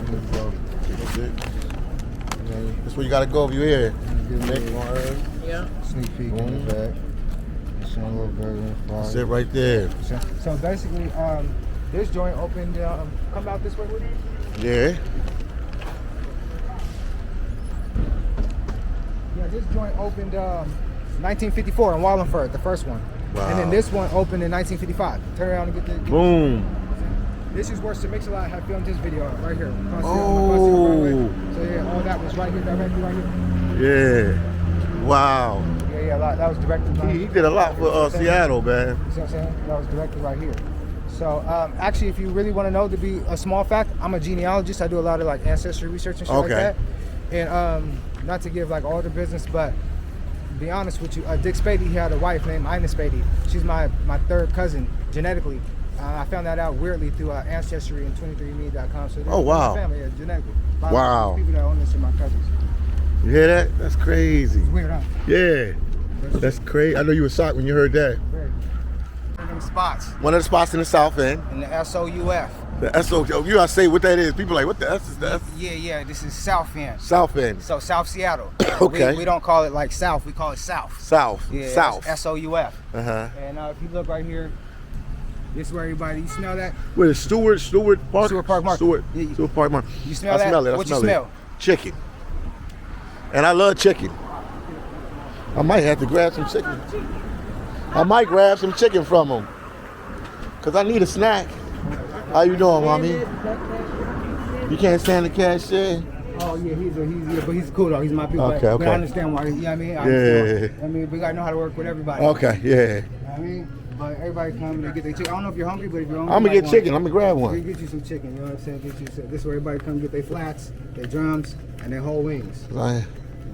That's it. That's where you gotta go if you're here. Yeah. Sneak peek in the back. Some little burger and fries. That's it right there. So basically, this joint opened. Come out this way with you. Yeah. Yeah, this joint opened 1954 in Wallingford, the first one. Wow. And then this one opened in 1955. Turn around and get the. Boom. This is where Mix-a-Lot had filmed his video right here. Oh. So yeah, all that was right here, directly right here. Yeah. Wow. Yeah, that was directed by. He did a lot for Seattle, man. You see what I'm saying? That was directed right here. So actually, if you really want to know, to be a small fact, I'm a genealogist. I do a lot of like ancestry research and shit like that. And not to give like all the business, but to be honest with you, Dick Spady, he had a wife named Ina Spady. She's my third cousin genetically. I found that out weirdly through Ancestry and 23andme.com. So oh, wow. Family, yeah, genetically. Wow. People that own this are my cousins. You hear that? That's crazy. It's weird, huh? Yeah. That's crazy. I know you were shocked when you heard that. Very. One of them spots. One of the spots in the South End. In the SOUF. The SOUF. You gotta say what that is. People like, what the S is that? Yeah. This is South End. South End. So South Seattle. Okay. We don't call it like South. We call it South. South. Yeah. South. SOUF. And if you look right here, this is where everybody. You smell that? Where is Seward Park? Seward Park Market. Seward Park Market. You smell that? I smell it. What you smell? Chicken. And I love chicken. I might have to grab some chicken. I might grab some chicken from them. Cause I need a snack. How you doing, mommy? You can't stand the cashier? Oh yeah, but he's cool though. He's my people. Okay. But I understand why. You know what I mean? Yeah. I mean, we gotta know how to work with everybody. Okay. Yeah. You know what I mean? But everybody come, they get their chicken. I don't know if you're hungry, but if you're hungry, I'm gonna get chicken. I'm gonna grab one. We get you some chicken. You know what I'm saying? Get you some. This is where everybody come get their flats, their drums, and their whole wings. Right. You know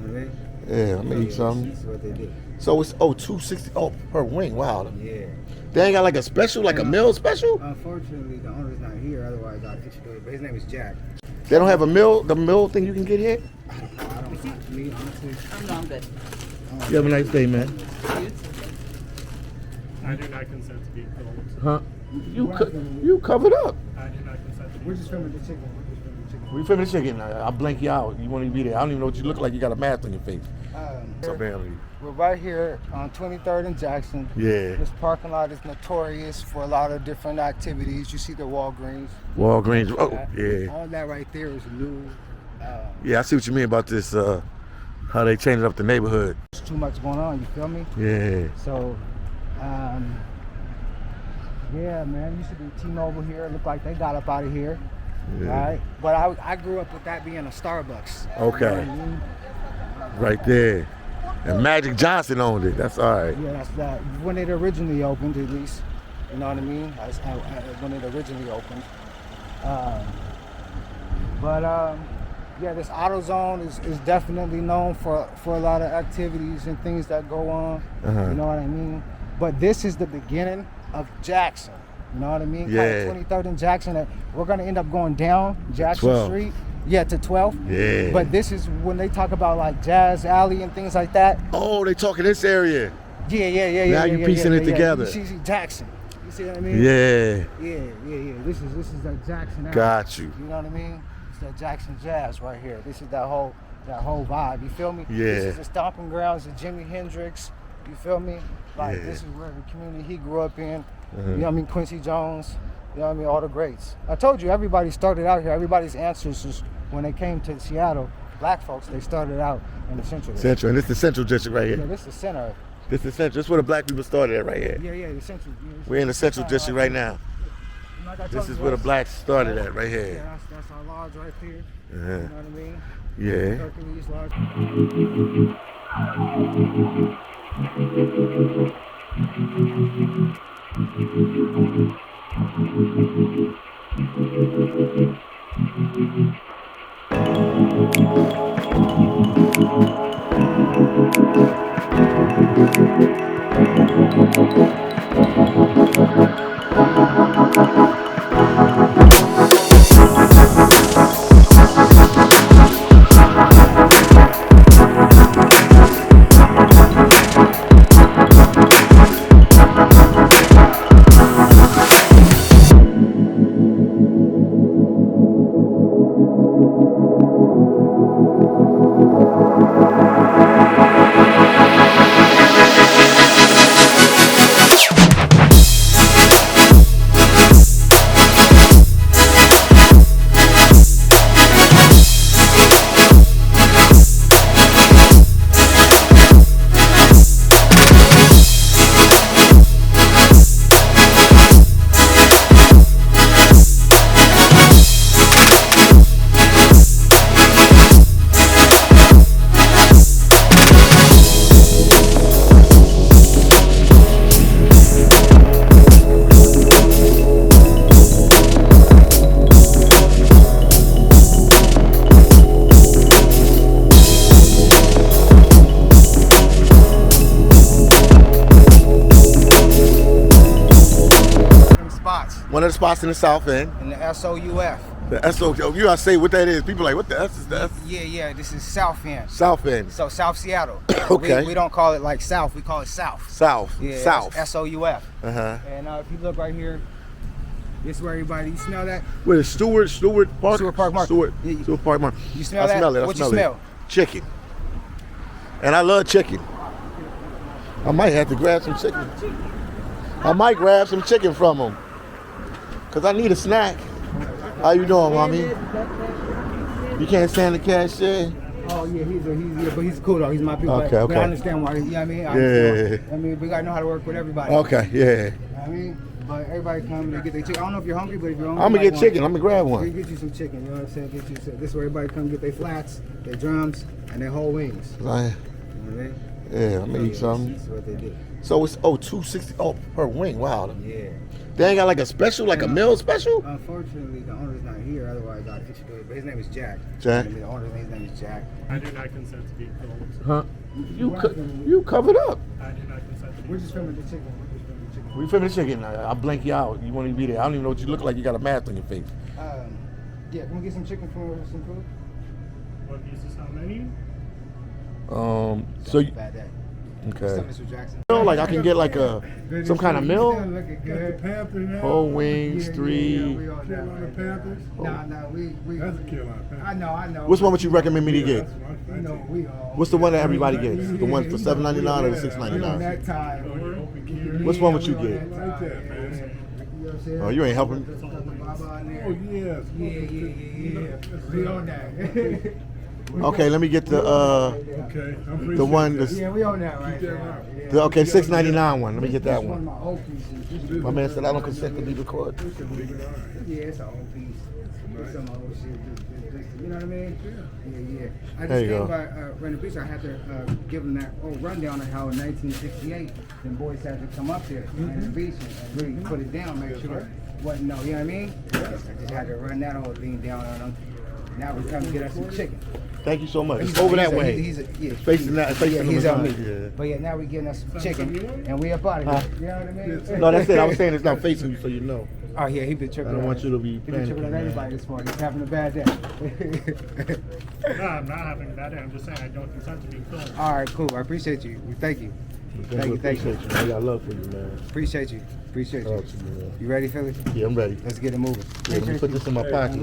what I mean? Yeah, I'm gonna eat something. That's what they do. So it's $260 per wing. Wow. Yeah. They ain't got like a special, like a meal special? Unfortunately, the owner's not here. Otherwise, I'd introduce it. But his name is Jack. They don't have a meal, the meal thing you can get here? I don't me, honestly. I'm good. You have a nice day, man. I do not consent to be filmed. Huh? You covered up. I do not consent to be We're just filming the chicken. We filming the chicken. I'll blank you out. You won't even be there. I don't even know what you look like. You got a mask on your face. So family. We're right here on 23rd and Jackson. Yeah. This parking lot is notorious for a lot of different activities. You see the Walgreens. Walgreens. Oh, yeah. All that right there is new. Yeah, I see what you mean about this, how they changed up the neighborhood. There's too much going on, you feel me? Yeah. So, yeah, man, used to be T-Mobile here. It looked like they got up out of here. Yeah. Right? But I grew up with that being a Starbucks. Okay. You know what I mean? Right there. And Magic Johnson owned it. That's all right. Yeah, that's that. When it originally opened, at least. You know what I mean? When it originally opened. Yeah, this AutoZone is definitely known for a lot of activities and things that go on. You know what I mean? But this is the beginning of Jackson. You know what I mean? Yeah. 23rd and Jackson. We're going to end up going down Jackson 12th. Street. Yeah, to 12th. Yeah. But this is when they talk about like Jazz Alley and things like that. Oh, they talking this area. Yeah. Now you piecing it together. You see Jackson. You see what I mean? Yeah. Yeah. This is that Jackson Alley. Got you. You know what I mean? It's that Jackson Jazz right here. This is that whole vibe. You feel me? Yeah. This is the stomping grounds of Jimi Hendrix. You feel me? Like Yeah. this is where the community he grew up in. You know what I mean? Quincy Jones. You know what I mean? All the greats. I told you, everybody started out here. Everybody's ancestors, when they came to Seattle, black folks, they started out in the central. Central, and this is the central district right Yeah, here. this is the center. This is central. This is where the black people started at right here. Yeah, the central. Yeah, We're in the central district right now. Like I This told is you, where the blacks started at right here. Yeah, that's our lodge right there. You Uh-huh. know what I mean? Yeah. Hercules Lodge. spots in the South End. And the SOUF. The SO. You gotta say what that is. People like, what the S is that? Yeah. This is South End. South End. So South Seattle. Okay. We don't call it like South. We call it South. South. Yeah. South. SOUF. Uh-huh. And if you look right here, this is where everybody. You smell that? Where is Seward Park? Seward Park Market. Seward Park Market. You smell I that? smell it. What you smell? Chicken. And I love chicken. I might have to grab some chicken. I might grab some chicken from them. Cause I need a snack. How you doing, mommy? You can't stand the cashier? Oh yeah, but he's cool though. He's my people. Okay, okay. But I understand why. You know what I mean? Yeah. I mean, we gotta know how to work with everybody. Okay, yeah. You know what I mean, but everybody come and they get their chicken. I don't know if you're hungry, but if you're hungry, I'm gonna you get might chicken. I'm want- gonna grab We'll one. get you some chicken. You know what I'm saying? Get you some. This is where everybody come get their flats, their drums, and their whole wings. You know what I mean? Yeah, I'm gonna eat something. That's what they do. So it's $2.60 per wing. Wow. Yeah. They ain't got like a special, like a meal special? Unfortunately, the owner's not here. Otherwise, I'd introduce it. But his name is Jack. Jack? And the owner's name is Jack. I do not consent to be filmed. Huh? You covered up. I do not consent to be We're just filming the chicken. We're just filming the chicken. We finished chicken. I'll blank you out. You won't even be there. I don't even know what you look like. You got a mask on your face. Yeah, can we get some chicken for some food? What pieces, how many? So you, Bad day. okay. Mr. Jackson. You know, like I can get like some kind of meal. Looking good. Panthers now. Whole wings, 3. we on that Carolina right Panthers. now. Nah, we. That's a Carolina Panthers. I know. Which one would you recommend me to get? You know, we all. What's the one that everybody gets? The one for $7.99 or the We on $6.99? that time. Which one would you we on get? that time, Like that, man. You know what I'm saying? Oh, you ain't helping. Baba on there. Oh, yes. Yeah. We on that. Okay, let me get the Okay. the one that's Yeah, we on that right now. Yeah. the, okay, $6.99 one. Let me get that This one of one. my old pieces. My man said I don't consent to be recorded. Yeah, it's an old piece. It's some old shit. You know what I mean? Yeah. I There just you came go. by Rainier Beach. I had to give them that old rundown of how in 1968 them boys had to come up there to Rainier Beach and really put it down, make sure it wasn't no, you know what I mean? I just had to run that whole thing down on them. Now we come to get us some chicken. Thank you so much. It's over that way. Yeah. Facing that, facing the He's on me. Madonna, yeah. But yeah, now we getting us some chicken and we up out of here. You know what I mean? No, that's it. I was saying it's not facing you, so you know. Oh yeah, he been tripping. I don't want you to be He been tripping panicking, on man. everybody this morning. He's having a bad day. No, I'm not having a bad day. I'm just saying I don't consent to being filmed. All right, cool. I appreciate you. Thank you. Thank you. Appreciate you, man. I got love for you, man. Appreciate you. Appreciate Love you. to you, man. You ready, Philly? Yeah, I'm ready. Let's get it moving. Yeah, let me put this in my pocket.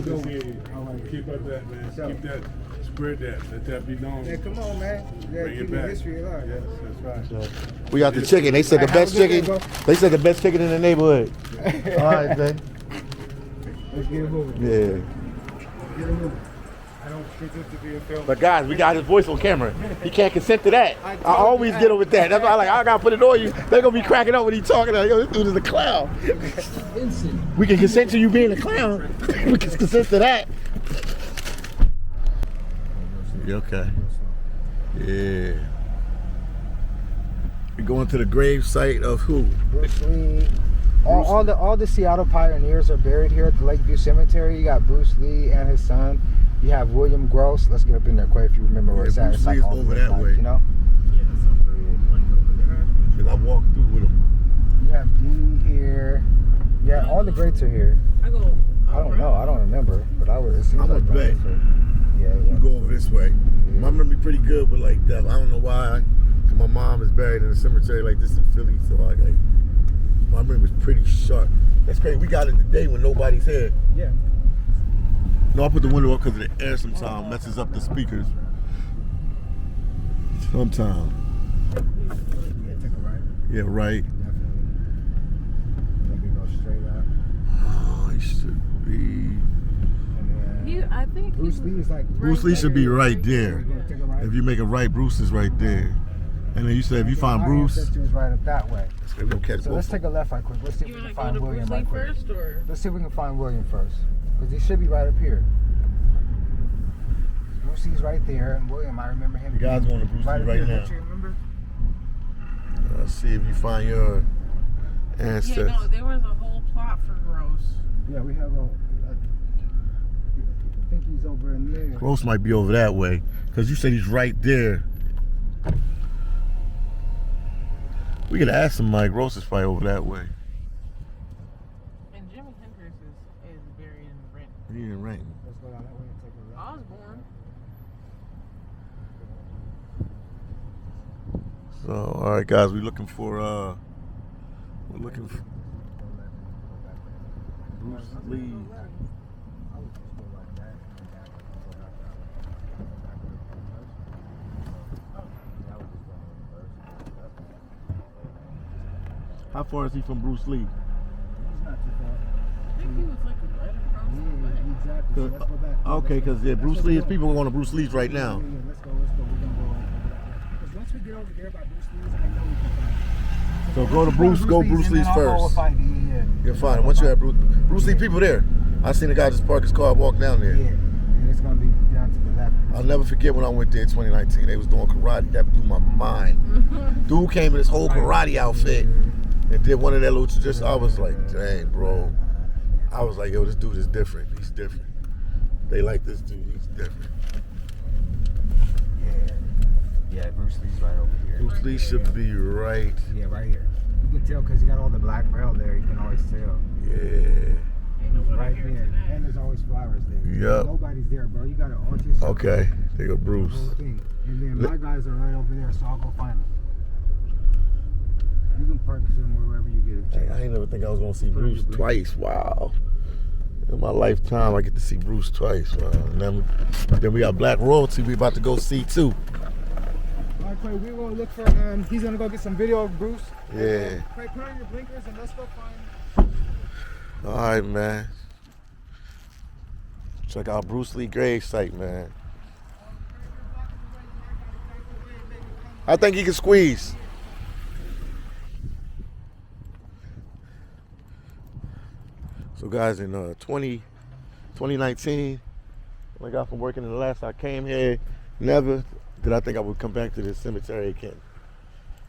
Keep up that, man. So- Keep that. Spread that. Let that be known. Yeah, come on, man. You gotta Bring keep it the back. history alive. Yes, that's right. We got the chicken. They said the All right, best have a good chicken. day, bro. They said the best chicken in the neighborhood. All right, man. Let's get it moving. Yeah. Get it moving. I don't consent to be a film. But guys, we got his voice on camera. He can't consent to that. I always get over that. That's why I gotta put it on you. They're gonna be cracking up when he talking. Like, yo, this dude is a clown. We can consent to you being a clown. We can consent to that. You okay? Yeah. We going to the grave site of who? Bruce Lee. All the Seattle pioneers are buried here at the Lakeview Cemetery. You got Bruce Lee and his son. You have William Gross. Let's get up in there quick if you remember where Yeah, it's at. Bruce It's like Lee is all the over way that back, way. You know? Yeah, somewhere like over there. Cause I walked through with him. You have Dean here. Yeah, all the greats are here. I go. I don't know. I don't remember, but I would. It seems I'm like a vet. Yeah. You go over this way. My memory pretty good with like death. I don't know why. My mom is buried in a cemetery like this in Philly, so I like my memory was pretty sharp. That's crazy. We got it today when nobody's here. Yeah. No, I put the window up because of the air sometimes messes up the speakers. Sometimes. Yeah, take a right. Yeah, right. Definitely. Maybe go straight up. Oh, it should be. And then I think Bruce Lee is like. Bruce Lee should be right there. We're gonna take a right. If you make a right, Bruce is right there. And then you say if you find Our Bruce, ancestors right up that way. we're gonna catch So let's both. take a left right quick. Let's see if you we want can to go find to Bruce William Lee right quick. first, or Let's see if we can find William first. Because he should be right up here. Bruce Lee's right there, and William, I remember him. You guys going to Bruce Lee up right here, now. don't you remember? Let's see if you find your yeah, ancestors. no, there was a whole plot for Gross. Yeah, we have I think he's over in there. Gross might be over that way, because you said he's right there. We could ask him, Mike. Gross is probably over that way. And Jimi Hendrix Rainier and Rainier. Let's go down that way and take a left. Osborne. So, all right, guys, we're looking for Bruce Lee. I would just go like that and back up and go back out. Yeah, I would just go in reverse. How far is he from Bruce Lee? He's not too far. I think he was like right across the way. Yeah, exactly. So let's go back. Okay, because Bruce Lee is people going to Bruce Lee's right now. Yeah, let's go. We're gonna go over that way. Because once we get over there by Bruce Lee's, I know we can find it. So go to Bruce Lee's and then I'll go first. find it. Yeah. You're fine. Once you're at Bruce Lee, people there. I seen a guy just park his car and walk down there. Yeah, and it's gonna be down to the left. I'll never forget when I went there in 2019. They was doing karate. That blew my mind. Dude came in his whole karate outfit and did one of their little just. I was like, dang, bro. I was like, yo, this dude is different. He's different. They like this dude. He's different. Yeah, Bruce Lee's right over here. Bruce Lee should be right. Yeah, right here. You can tell because he got all the black rail there. You can always tell. Yeah. Ain't nobody Right here there. today. And there's always flowers there. Yup. Nobody's there, bro. You gotta arch yourself. Okay. There go The Bruce. whole thing. And then my guys are right over there, so I'll go find them. You can park somewhere wherever you get a chance. I ain't never think I was gonna see Bruce twice. Wow. In my lifetime, I get to see Bruce twice. Wow. And then we got Black Royalty. We about to go see too. Alright, Quay, we're gonna look for. He's gonna go get some video of Bruce. Yeah. Quay, put on your blinkers and let's go find. All right, man. Check out Bruce Lee gravesite, man. I think he can squeeze. So guys, in 2019, when I got from working in the last I came here, never did I think I would come back to this cemetery again.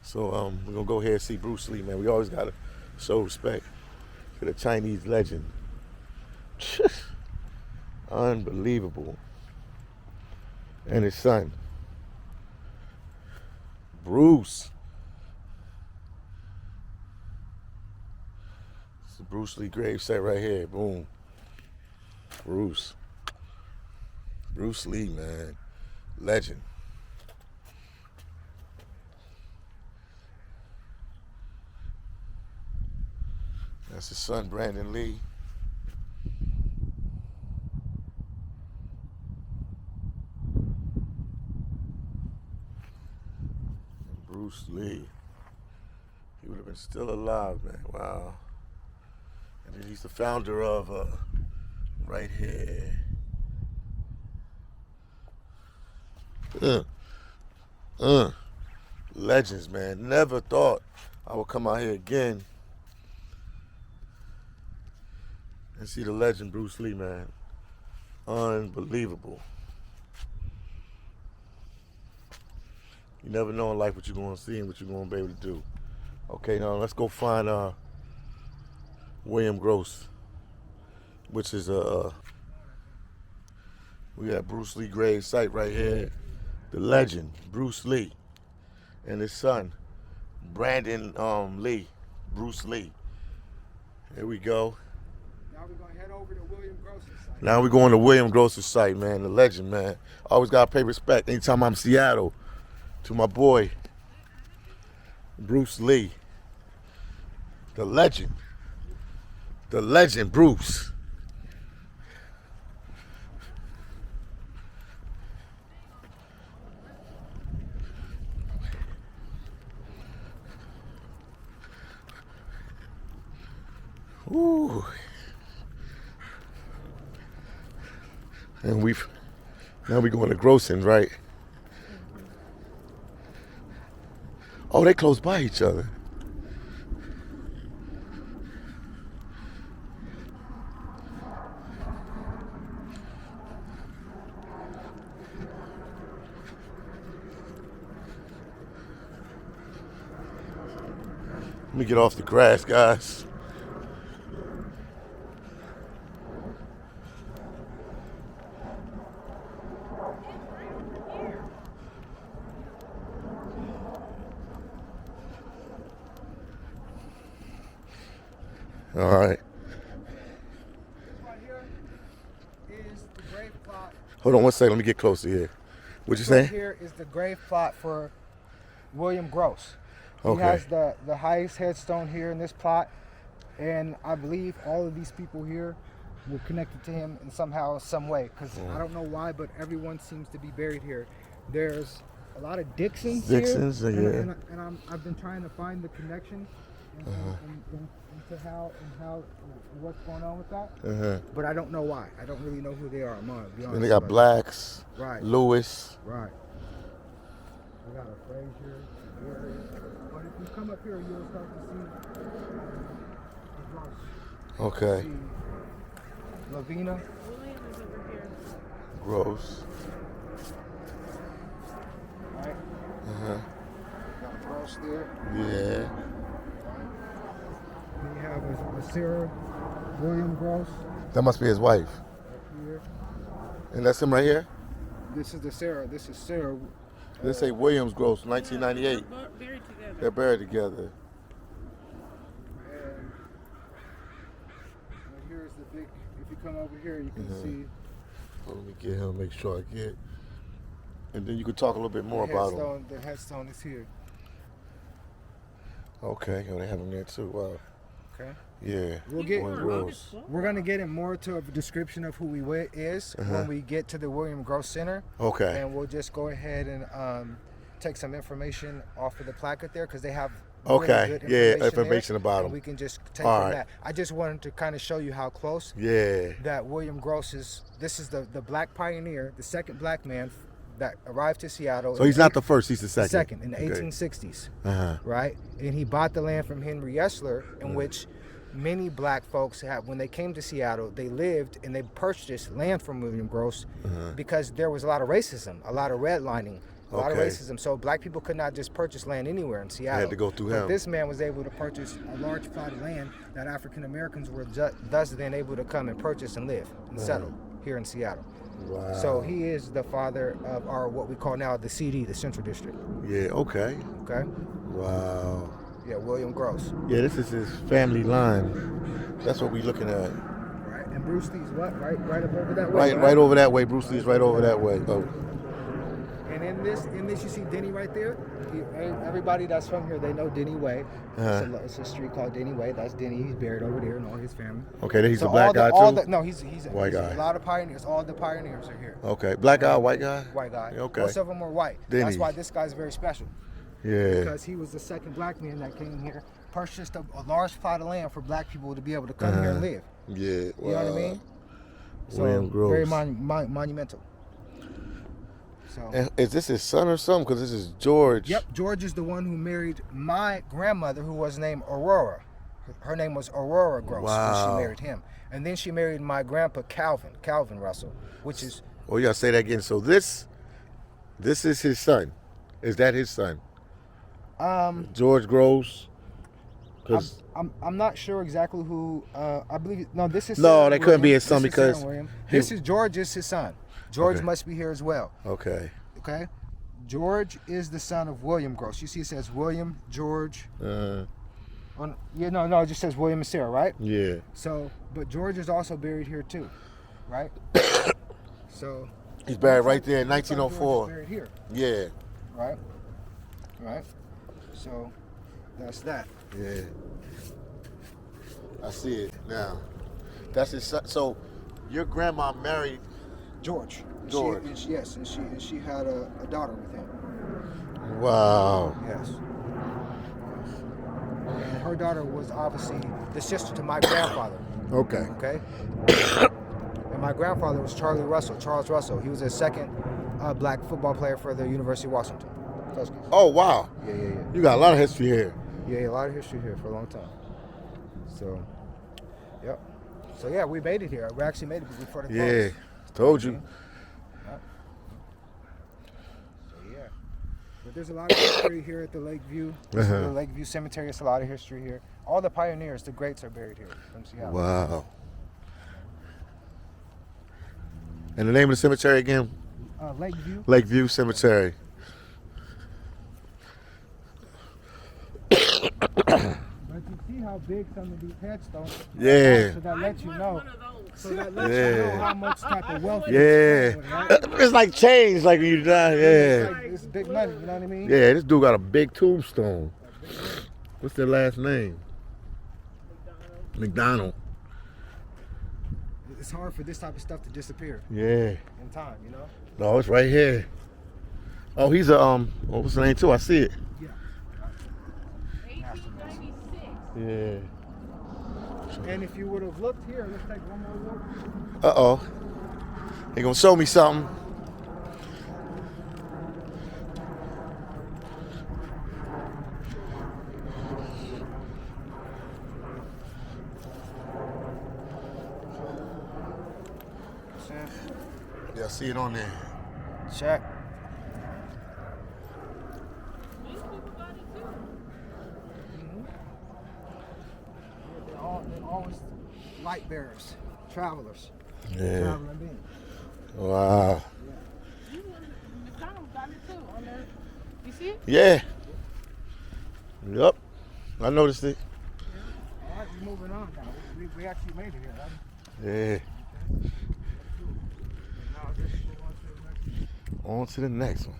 So we're gonna go ahead and see Bruce Lee, man. We always gotta show respect to the Chinese legend. Unbelievable. And his son, Bruce. It's the Bruce Lee gravesite right here. Boom. Bruce. Bruce Lee, man. Legend. That's his son, Brandon Lee. And Bruce Lee. He would have been still alive, man. Wow. And then he's the founder of right here. Legends, man. Never thought I would come out here again and see the legend Bruce Lee, man. Unbelievable. You never know in life what you're going to see and what you're going to be able to do. Okay, now let's go find William Gross, which is we got Bruce Lee grave site right here. The legend, Bruce Lee, and his son, Brandon Lee, Bruce Lee. Here we go. Now we're gonna head over to William Gross's site. Now we're going to William Gross's site, man. The legend, man. Always gotta pay respect anytime I'm in Seattle to my boy, Bruce Lee. The legend. The legend, Bruce. Ooh. And now we're going to Grossing, right? Oh, they close by each other. Let me get off the grass, guys. All right. Hold on one second. Let me get closer here. What you Right saying? here is the grave plot for William Gross. He Okay. has the highest headstone here in this plot, and I believe all of these people here were connected to him in somehow, some way. Because I don't know why, but everyone seems to be buried here. There's a lot of Dixons Dixons, here, yeah. and I've been trying to find the connection into how what's going on with that. But I don't know why. I don't really know who they are. I'm gonna be honest. And they got about Blacks, Right. Lewis. it. Right. We got a Frazier area. But if you come up here, you'll start to see the Gross. Okay. See Lavina. William is over here. Gross. Right. Got a Gross there. Yeah. Then you have a Sarah William Gross That must be his wife. up here. And that's him right here? This is the Sarah. This is Sarah. They say Williams Gross, 1998. They're buried together. They're buried together. And here's the big. If you come over here, you can see Let me get him, make sure I get. And then you could talk a little bit more the about him. headstone. The headstone is here. Okay, oh, they have him there too. Wow. Okay. Yeah. We'll get. William Gross. We're gonna get in more to a description of who he is when we get to the William Gross Center. Okay. And we'll just go ahead and take some information off of the placard there because they have Okay, good yeah, information information there, about and him. we can just take All from right. that. I just wanted to kind of show you how close Yeah. that William Gross is. This is the black pioneer, the second black man that arrived to Seattle. So he's not the first, he's the second. second in the Okay. 1860s, Uh-huh. right? And he bought the land from Henry Yesler, in which many black folks have, when they came to Seattle, they lived and they purchased land from William Gross because there was a lot of racism, a lot of redlining, a lot of Okay. racism. So black people could not just purchase land anywhere in Seattle. had to go through But him. this man was able to purchase a large plot of land that African Americans were thus then able to come and purchase and live and settle here in Seattle. Wow. So he is the father of our what we call now the CD, the Central District. Yeah, okay. Okay. Wow. Yeah, William Gross. Yeah, this is his family line. That's what we're looking at. Right. And Bruce Lee's what? Right up over that way. Right over that way. Bruce Lee's right over that way. Oh. And in this you see Denny right there. Everybody that's from here, they know Denny Way. It's a street called Denny Way. That's Denny. He's buried over there and all his family. Okay, then he's So a black guy too? No, he's White guy. a lot of pioneers. All the pioneers are here. Okay, black guy, white guy? White guy. Okay. Most of them are white. Denny. That's why this guy's very special. Yeah. Because he was the second black man that came here, purchased a large plot of land for black people to be able to come here and live. Yeah. You know what I mean? So William Gross. very monumental. So. And is this his son or something? Because this is George. Yep, George is the one who married my grandmother, who was named Aurora. Her name was Aurora Gross when Wow. she married him. And then she married my grandpa Calvin Russell, which is Oh, yeah, say that again. So this is his son. Is that his son? George Gross? 'Cause- I'm not sure exactly who. I believe no. This is No, Sarah that couldn't be William. his son This is Sarah because William. he- This is George is his son. George Okay. must be here as well. okay. Okay, George is the son of William Gross. You see, it says William George. No, it just says William and Sarah, right? Yeah. So, but George is also buried here too, right? So He's buried right there in George is 1904. buried here, Yeah. right? Right. So that's that. Yeah. I see it now. That's his son. So your grandma married George. George. Yes, and she had a daughter with him. Wow. Yes. And her daughter was obviously the sister to my grandfather. Okay. Okay. And my grandfather was Charles Russell. He was the second black football player for the University of Washington. Huskies. Oh, wow. Yeah. You got a lot of history here. Yeah, a lot of history here for a long time. So, yep. So yeah, we made it here. We actually made it before the close. Yeah. Told you. So yeah. But there's a lot of history here at the Lakeview. This is the Lakeview Cemetery. It's a lot of history here. All the pioneers, the greats, are buried here from Seattle. Wow. And the name of the cemetery again? Lakeview. Lakeview Cemetery. But you see how how big some of these headstones are. Yeah. So that lets you know. One of those. So that lets you Yeah. know how much type of wealth. Yeah. It's like change, like when you die. Yeah. It's big money. You know what I mean? Yeah, this dude got a big tombstone. What's their last name? McDonald. It's hard for this type of stuff to disappear Yeah. in time. You know. No, it's right here. Oh, he's a what's the name too? I see it. Yeah. 1896. Yeah. And if you would have looked here, let's take one more look. Uh-oh. They gonna show me something. Yeah, I see it on there. Check. These people got it too. They're always light bearers, travelers, Yeah. traveling beings. Wow. McDonald's got it too. On there. You see it? Yeah. Yup. I noticed it. All right, we're moving on now. We actually made it here, right? Yeah. Now I guess we'll go on to the next one. On to the next one.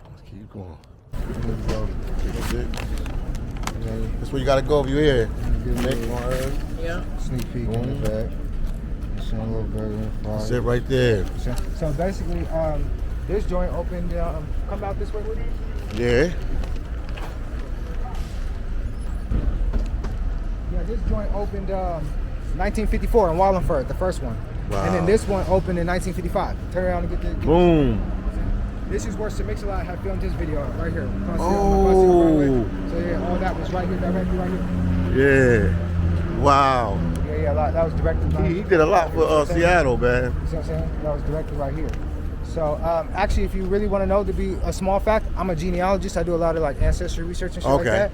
Let's keep going. That's it. That's where you gotta go if you're here. Yeah. Sneak peek in the back. Some little burger and fries. That's it right there. So basically, this joint opened. Come out this way with you. Yeah. Yeah, this joint opened 1954 in Wallingford, the first one. Wow. And then this one opened in 1955. Turn around and get the. Boom. This is where Mix-a-Lot had filmed his video right here. Across Oh. the so yeah, all that was right here, directly right here. Yeah. Wow. Yeah, that was directed by. He did a lot for Seattle, man. You see what I'm saying? That was directed right here. So actually, if you really want to know, to be a small fact, I'm a genealogist. I do a lot of like ancestry research and shit like that.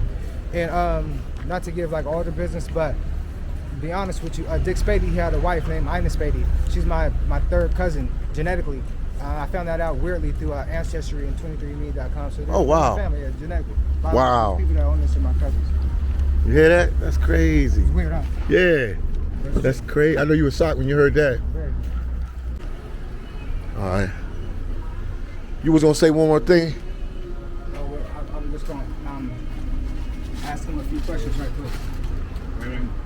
And not to give like all the business, but to be honest with you, Dick Spady, he had a wife named Ina Spady. She's my third cousin genetically. I found that out weirdly through Ancestry and 23andme.com. So Oh, wow. Family, yeah, genetically. Wow. People that own this are my cousins. You hear that? That's crazy. It's weird, huh? Yeah. That's crazy. I know you were shocked when you heard that. Very. All right. You was gonna say one more thing? Oh, well, I'm just going to ask him a few questions right quick.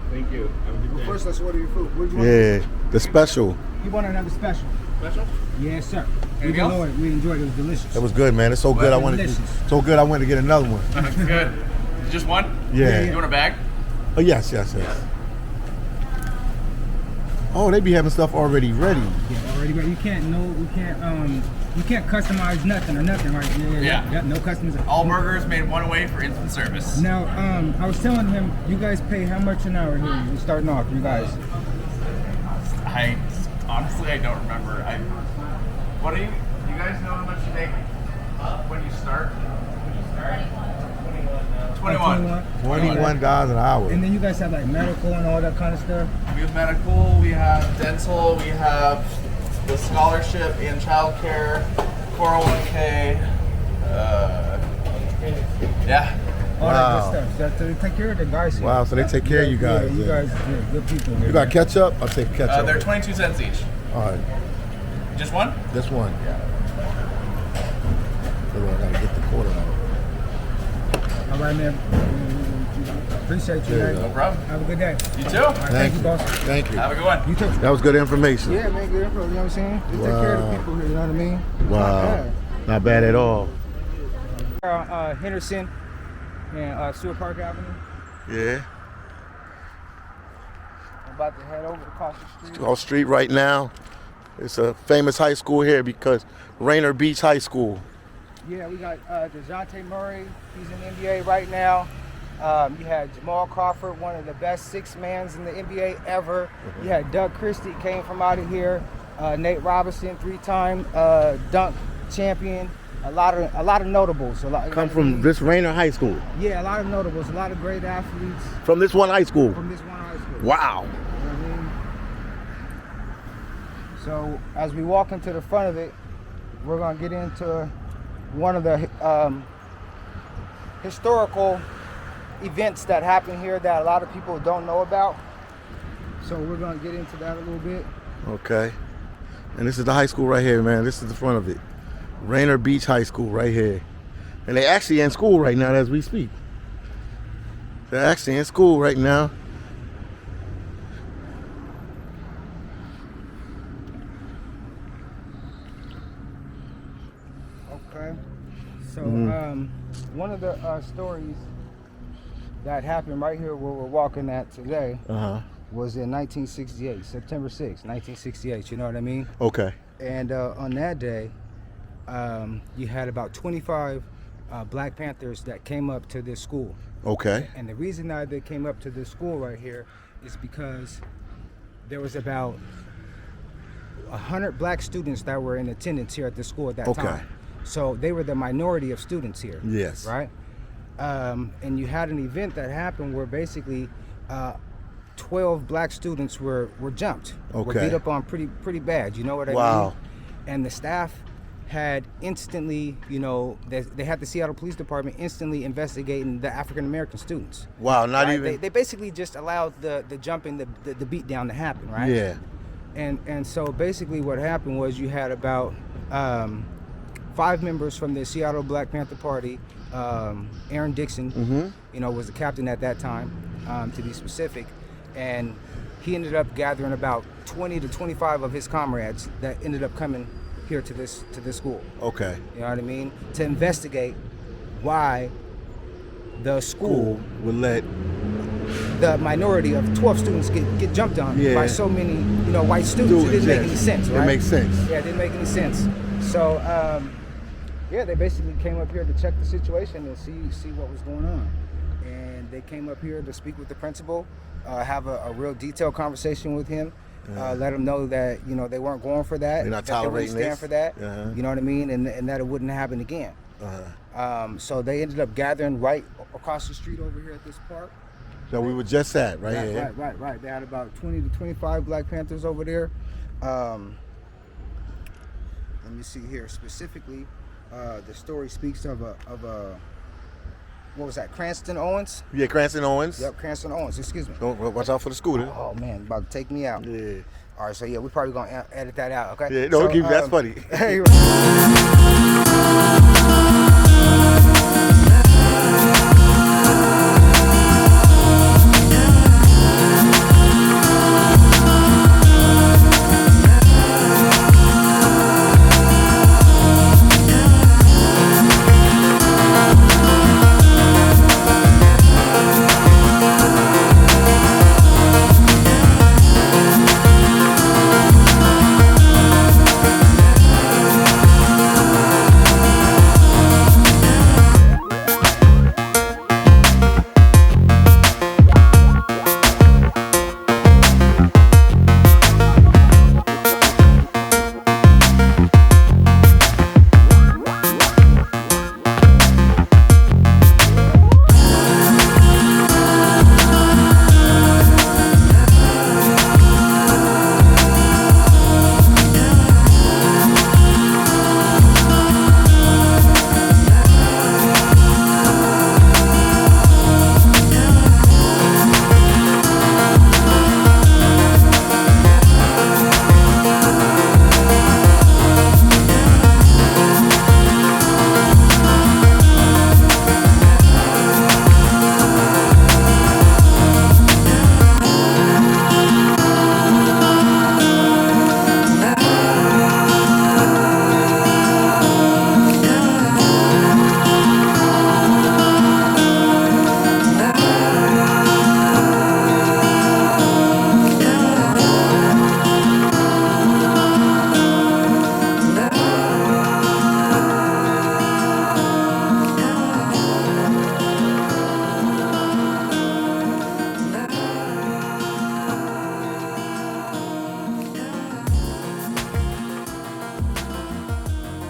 Thank you. Have a good Well, day. first, let's order your food. What did you want? Yeah. The special. You want another special? Special? Yes, sir. Anything else? We enjoyed it. It was delicious. That was good, man. It's so good. I wanted delicious. so good. I wanted to get another one. Good. Just one? Yeah. You want a bag? Oh yes. Oh, they be having stuff already ready. Yeah, already ready. You can't customize nothing right? Yeah. No customs. All burgers made one way for instant service. Now, I was telling him, you guys pay how much an hour here? You're starting off, you guys. I honestly don't remember. What do you guys know how much you make when you start? 21. $21 an hour. And then you guys have like medical and all that kind of stuff. We have medical, we have dental, we have the scholarship and childcare, 401k. Yeah. All Wow. that good stuff. So they take care of the guys here. Wow, so they take care of you guys. Yeah, you yeah. guys are good people here. You got ketchup? I'll take ketchup. They're 22 cents each. All right, Just one? this one. I gotta get the quarter out. All right, man. Appreciate you, Yeah, man. No problem. Have a good day. You too. All right, thank you, boss. Thank you. Have a good one. You too. That was good information. Yeah, man, good info. You know what I'm saying? They take care of the people here. You know what I mean? Wow. Not bad at all. Henderson and Seward Park Avenue. Yeah. I'm about to head over across the street. Off street right now. It's a famous high school here because Rainier Beach High School. Yeah, we got DeJounte Murray. He's in the NBA right now. You had Jamal Crawford, one of the best six-mans in the NBA ever. You had Doug Christie, came from out of here. Nate Robinson, three-time dunk champion. A lot of notables. Come from this Rainier High School. Yeah, a lot of notables. A lot of great athletes From this one high school. from this one high school. Wow. You know what I mean? So as we walk into the front of it, we're gonna get into one of the historical events that happen here that a lot of people don't know about. So we're gonna get into that a little bit. Okay. And this is the high school right here, man. This is the front of it. Rainier Beach High School right here. And they actually in school right now as we speak. They're actually in school right now. Okay. So one of the stories that happened right here where we're walking at today was in 1968, September 6, 1968. You know what I mean? Okay. And on that day, you had about 25 Black Panthers that came up to this school. Okay. And the reason that they came up to this school right here is because there was about 100 black students that were in attendance here at the school at that time. So they were the minority of students here. Yes. Right? And you had an event that happened where basically 12 black students were jumped. Were beat up on pretty bad. You know what I mean? And the staff had instantly, you know, they had the Seattle Police Department instantly investigating the African American students. Wow, not right? even. They basically just allowed the jumping, the beat down to happen, right? Yeah. And so basically what happened was you had about 5 members from the Seattle Black Panther Party. Aaron Dixon, you know, was the captain at that time, to be specific, and he ended up gathering about 20 to 25 of his comrades that ended up coming here to this school. Okay. You know what I mean? To investigate why the school would let the minority of 12 students get jumped on by so many, you know, white students. It didn't make any sense, right? It makes sense. Yeah, it didn't make any sense. So, yeah, they basically came up here to check the situation and see what was going on. And they came up here to speak with the principal, have a real detailed conversation with him, let him know that, you know, they weren't going for that. They're not that tolerating they wouldn't stand this. for that. You know what I mean? And that it wouldn't happen again. So they ended up gathering right across the street over here at this park. So we were just at right here. Right. They had about 20 to 25 Black Panthers over there. Let me see here specifically. The story speaks of a what was that? Cranston Owens? Yeah, Cranston Owens. Yep, Cranston Owens. Excuse me. Don't watch out for the scooter. Oh man, about to take me out. Yeah. All right, so yeah, we're probably gonna edit that out. Okay. Yeah, no, So, that's funny. Hey,